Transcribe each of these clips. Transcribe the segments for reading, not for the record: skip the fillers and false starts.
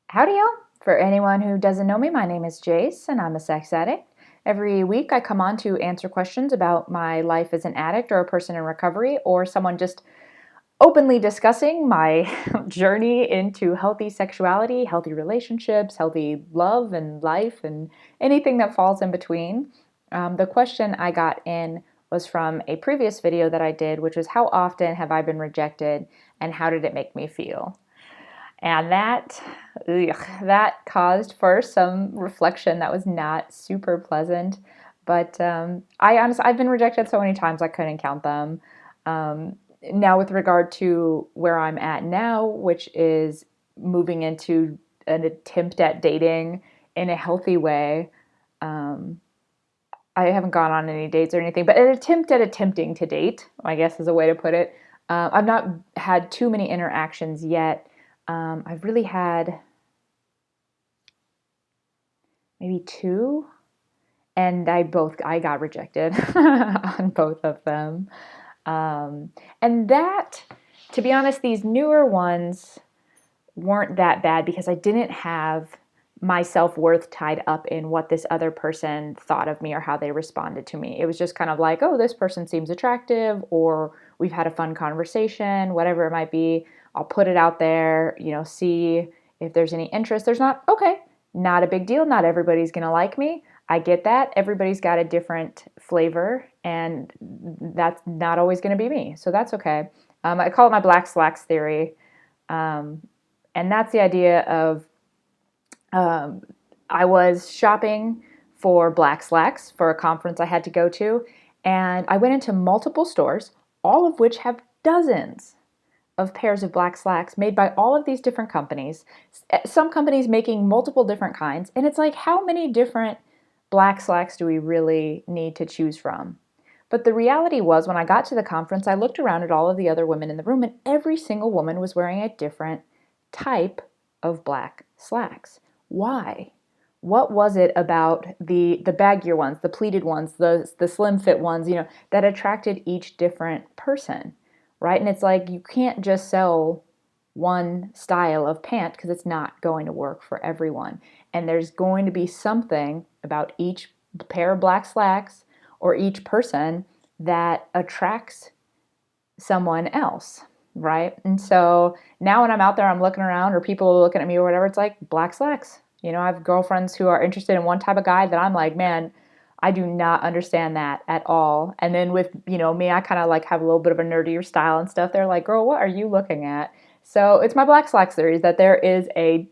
Howdy, y'all. For anyone who doesn't know me, my name is Jace, and I'm a sex addict. Every week, I come on to answer questions about my life as an addict or a person in recovery, or someone just openly discussing my journey into healthy sexuality, healthy relationships, healthy love and life, and anything that falls in between. The question I got in was from a previous video that I did, which was how often have I been rejected and how did it make me feel? And that caused first some reflection that was not super pleasant. But I've been rejected so many times I couldn't count them. Now, with regard to where I'm at now, which is moving into an attempt at dating in a healthy way, um, I haven't gone on any dates or anything, but an attempt at attempting to date, I guess is a way to put it. I've not had too many interactions yet. I've really had maybe two, and I got rejected on both of them. And that, to be honest, these newer ones weren't that bad because I didn't have my self-worth tied up in what this other person thought of me or how they responded to me. It was just kind of like, oh, this person seems attractive, or we've had a fun conversation, whatever it might be. I'll put it out there, see if there's any interest. There's not, okay, not a big deal. Not everybody's going to like me. I get that. Everybody's got a different flavor, and that's not always going to be me. So that's okay. I call it my black slacks theory. Um, and that's the idea of um, I was shopping for black slacks for a conference I had to go to, and I went into multiple stores, all of which have dozens of pairs of black slacks made by all of these different companies. Some companies making multiple different kinds, and it's like, how many different black slacks do we really need to choose from? But the reality was, when I got to the conference, I looked around at all of the other women in the room, and every single woman was wearing a different type of black slacks. Why? What was it about the baggier ones, the pleated ones, the slim fit ones, that attracted each different person, right? And it's like, you can't just sell one style of pant because it's not going to work for everyone. And there's going to be something about each pair of black slacks or each person that attracts someone else, right? And so now when I'm out there, I'm looking around, or people are looking at me or whatever, it's like black slacks. I have girlfriends who are interested in one type of guy that I'm like, man, I do not understand that at all. And then with, me, I kind of like have a little bit of a nerdier style and stuff. They're like, girl, what are you looking at? So it's my black slacks theory that there is a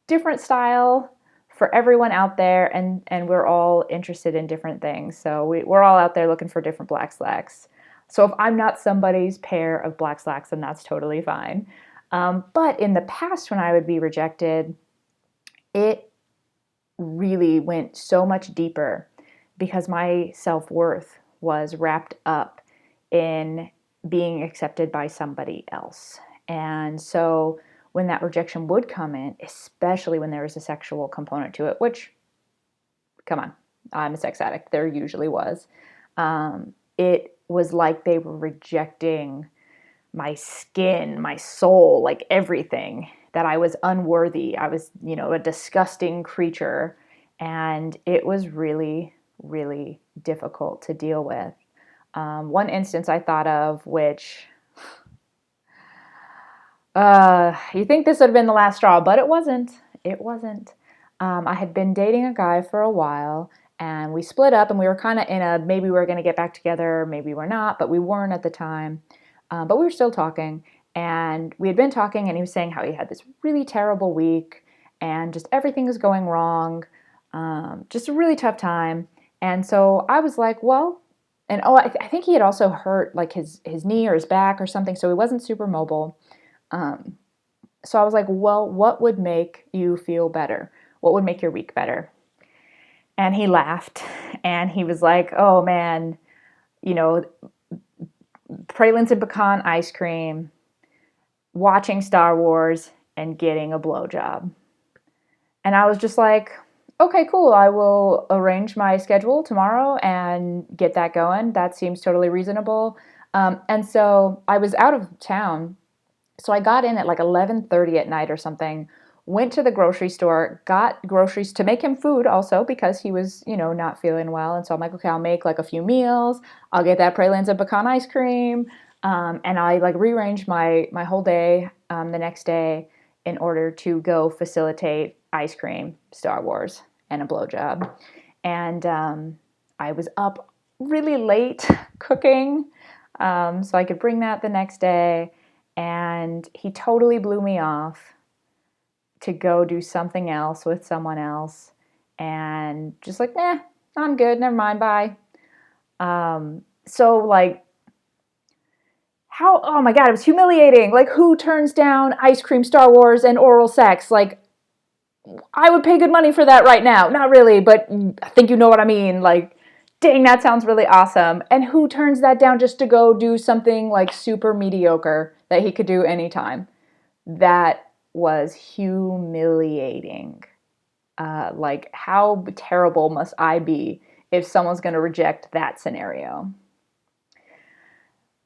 different style for everyone out there, and we're all interested in different things. So we're all out there looking for different black slacks. So if I'm not somebody's pair of black slacks, then that's totally fine. But in the past, when I would be rejected, it really went so much deeper because my self-worth was wrapped up in being accepted by somebody else. And so when that rejection would come in, especially when there was a sexual component to it, which, come on, I'm a sex addict, there usually was, it was like they were rejecting my skin, my soul, like everything, that I was unworthy. I was, a disgusting creature. And it was really, really difficult to deal with. One instance I thought of, which you think this would have been the last straw, but it wasn't. It wasn't. I had been dating a guy for a while, and we split up, and we were kind of in a, maybe we were going to get back together, maybe we're not, but we weren't at the time. But we were still talking, and we had been talking, and he was saying how he had this really terrible week, and just everything was going wrong, just a really tough time. And so I was like, well, and I think he had also hurt like his knee or his back or something, so he wasn't super mobile. Um, so I was like, well, what would make you feel better? What would make your week better? And he laughed, and he was like, oh man, you know, pralines and pecan ice cream, watching Star Wars, and getting a blowjob. And I was just like, okay, cool. I will arrange my schedule tomorrow and get that going. That seems totally reasonable. And so I was out of town. So I got in at like 11:30 at night or something, went to the grocery store, got groceries to make him food also because he was, not feeling well. And so I'm like, okay, I'll make like a few meals. I'll get that pralines and pecan ice cream. And I like rearranged my whole day the next day in order to go facilitate ice cream, Star Wars, and a blowjob. And I was up really late cooking so I could bring that the next day. And he totally blew me off to go do something else with someone else. And just like, I'm good. Never mind. Bye. So like, oh my God, it was humiliating. Like, who turns down ice cream, Star Wars, and oral sex? Like, I would pay good money for that right now. Not really, but I think you know what I mean. Like, dang, that sounds really awesome. And who turns that down just to go do something like super mediocre that he could do anytime? That was humiliating. Like, how terrible must I be if someone's going to reject that scenario?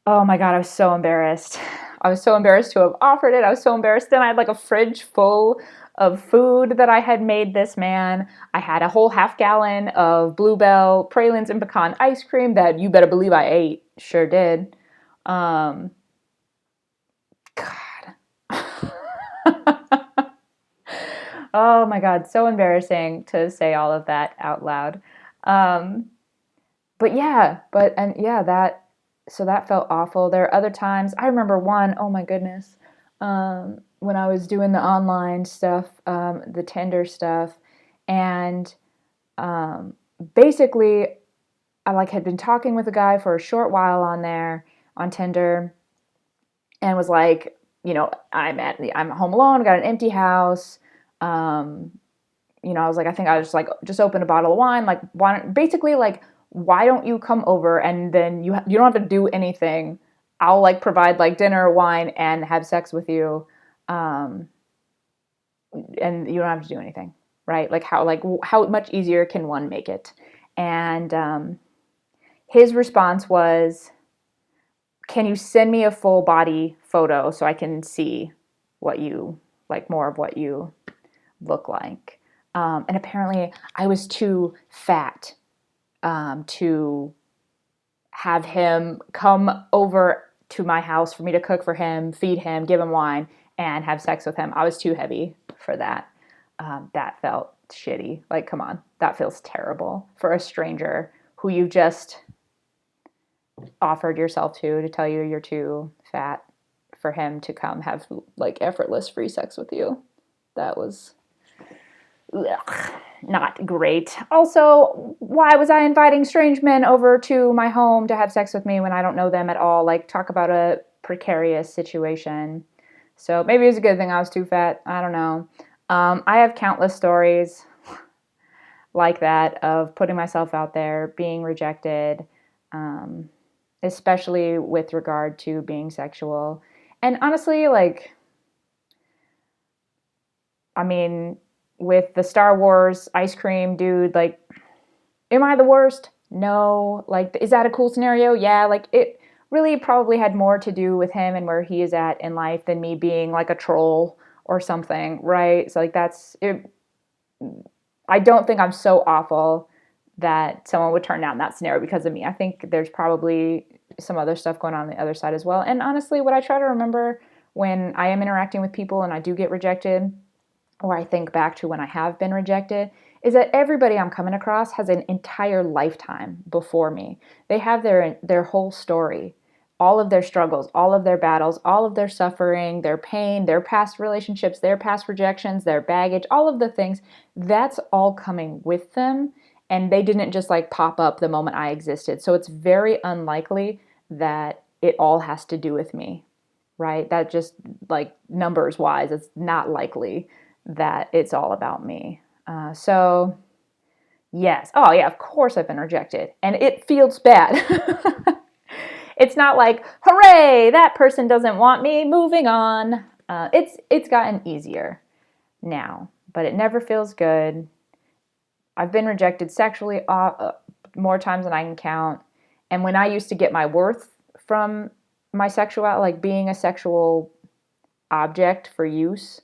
Oh my God, I was so embarrassed. I was so embarrassed to have offered it. I was so embarrassed. Then I had like a fridge full of food that I had made this man. I had a whole half-gallon of Bluebell pralines and pecan ice cream that you better believe I ate. Sure did. God. Oh my God, so embarrassing to say all of that out loud. But yeah, so that felt awful. There are other times, I remember one, oh my goodness, when I was doing the online stuff, the Tinder stuff, and basically I like had been talking with a guy for a short while on there on Tinder, and was like, I'm home alone, got an empty house. I was like, I think I was just open a bottle of wine. Like, why don't you come over and then you don't have to do anything. I'll like provide like dinner, wine, and have sex with you, and you don't have to do anything, right? Like how much easier can one make it? And his response was, "Can you send me a full body photo so I can see what you like, more of what you look like?" And apparently, I was too fat to have him come over to my house for me to cook for him, feed him, give him wine, and have sex with him. I was too heavy for that. That felt shitty. Like, come on, that feels terrible for a stranger who you just offered yourself to tell you you're too fat for him to come have like effortless free sex with you. That was not great. Also, why was I inviting strange men over to my home to have sex with me when I don't know them at all? Like, talk about a precarious situation. So maybe it was a good thing I was too fat. I don't know. I have countless stories like that of putting myself out there, being rejected, especially with regard to being sexual. And honestly, like, I mean, with the Star Wars ice cream dude, like, am I the worst? No. Like, is that a cool scenario? Yeah. Like, it really probably had more to do with him and where he is at in life than me being like a troll or something, right? So, like, that's it. I don't think I'm so awful that someone would turn down that scenario because of me. I think there's probably some other stuff going on the other side as well. And honestly, what I try to remember when I am interacting with people and I do get rejected, or I think back to when I have been rejected, is that everybody I'm coming across has an entire lifetime before me. They have their whole story, all of their struggles, all of their battles, all of their suffering, their pain, their past relationships, their past rejections, their baggage, all of the things. That's all coming with them, and they didn't just like pop up the moment I existed. So it's very unlikely that it all has to do with me, right? That just, like, numbers wise, it's not likely that it's all about me. So yes. Oh yeah, of course I've been rejected and it feels bad. It's not like, hooray, that person doesn't want me, moving on. It's gotten easier now, but it never feels good. I've been rejected sexually more times than I can count. And when I used to get my worth from my sexuality, like being a sexual object for use,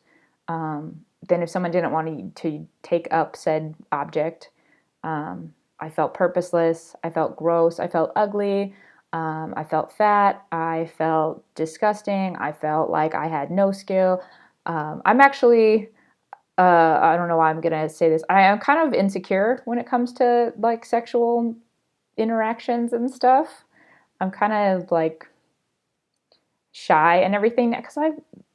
then if someone didn't want to take up said object, I felt purposeless, I felt gross, I felt ugly, I felt fat, I felt disgusting, I felt like I had no skill. I'm actually, I don't know why I'm gonna say this, I am kind of insecure when it comes to like sexual interactions and stuff. I'm kind of like shy and everything because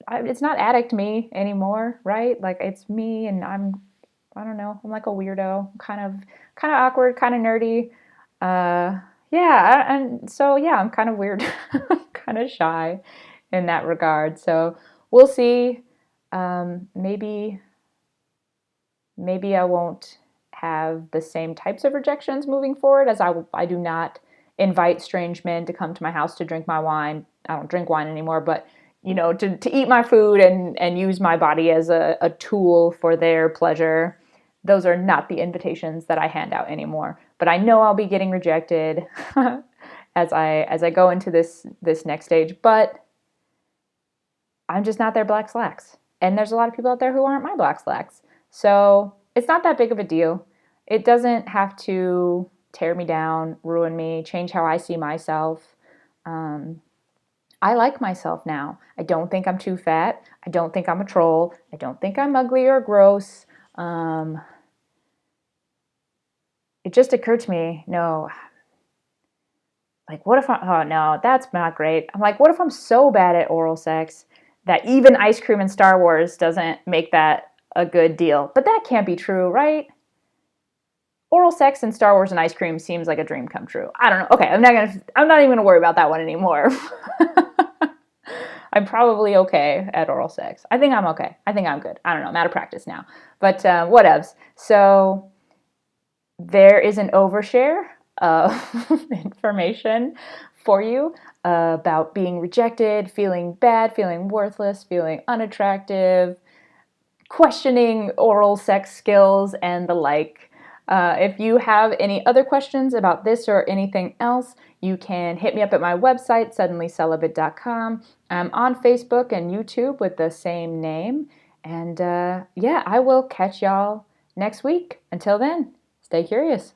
it's not addict me anymore, right? Like it's me, and I don't know, I'm like a weirdo, kind of awkward, kind of nerdy. Yeah, and so yeah, I'm kind of weird, kind of shy in that regard. So we'll see. Maybe I won't have the same types of rejections moving forward, as I do not invite strange men to come to my house to drink my wine. I don't drink wine anymore, but to eat my food and use my body as a tool for their pleasure. Those are not the invitations that I hand out anymore. But I know I'll be getting rejected as I go into this next stage. But I'm just not their black slacks. And there's a lot of people out there who aren't my black slacks. So it's not that big of a deal. It doesn't have to tear me down, ruin me, change how I see myself. Um, I like myself now. I don't think I'm too fat. I don't think I'm a troll. I don't think I'm ugly or gross. Um, it just occurred to me, no, like what if oh no, that's not great. I'm like, what if I'm so bad at oral sex that even ice cream in Star Wars doesn't make that a good deal? But that can't be true, right? Oral sex in Star Wars and ice cream seems like a dream come true. I don't know. Okay, I'm not even gonna worry about that one anymore. I'm probably okay at oral sex. I think I'm okay. I think I'm good. I don't know. I'm out of practice now. But whatevs. So there is an overshare of information for you about being rejected, feeling bad, feeling worthless, feeling unattractive, questioning oral sex skills, and the like. If you have any other questions about this or anything else, you can hit me up at my website, suddenlycelibate.com. I'm on Facebook and YouTube with the same name. And yeah, I will catch y'all next week. Until then, stay curious.